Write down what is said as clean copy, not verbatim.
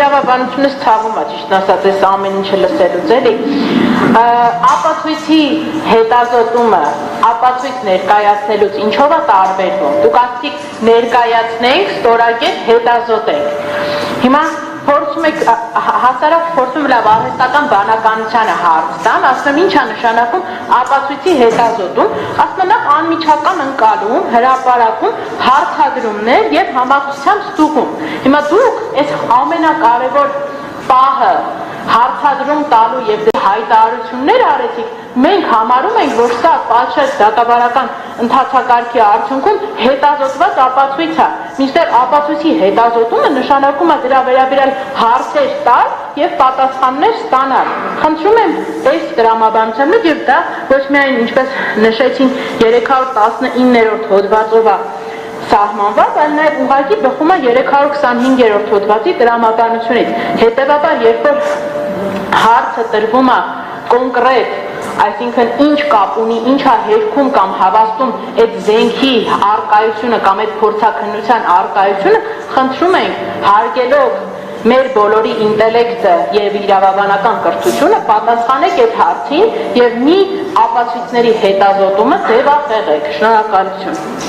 իրավաբանությունից ցավում է ճիշտ ասած այս ամեն ինչը լսելուց էլի ապացույցի հետազոտումը ապացույց ներկայացնելուց ինչով է տարբերվում դուք ասացիք ներկայացնենք ստորագետ հետազոտենք հիմա փորձում եք հասարակ փորձում լավ արհեստական բանականությանը հարց տան ասում ինչ է նշանակում ապացույցի հետազոտում ասում նախ անմիջական ընկալում հրապարակում հարցադրումներ եւ համակցությամբ ստուգում հիմա դուք այս ամենակարևոր պահը հարցադրում տալու եւ հայտարարություններ արեցիք մենք համարում ենք որ սա պատշաճ դատավարական ընթացակարգի արդյունքում հետազոտված ապացույց է մինչդեռ ապացույցի հետազոտումը նշանակում է դրա վերաբերյալ հարցեր տալ եւ պատասխաններ ստանալ խնդրում եմ այս դրամաբանության մեջ եւ դա ոչ միայն ինչպես նշեցին 319-րդ հոդվածով է սահմանված, այլ նաև ուղղակի բխում է 325-րդ հոդվածի տրամաբանությունից։ Հետևաբար, երբ որ հարցը տրվում է կոնկրետ, այսինքն ինչ կապ ունի, ինչ է հերքում կամ հավաստում այդ զենքի առկայությունը կամ այդ փորձաքննության առկայությունը, խնդրում ենք հարգելով մեր բոլորի ինտելեկտը եւ իրավաբանական կրթությունը պատասխանեք այդ հարցին եւ մի ապացույցների հետազոտումը ձևախեղեք։ Շնորհակալություն։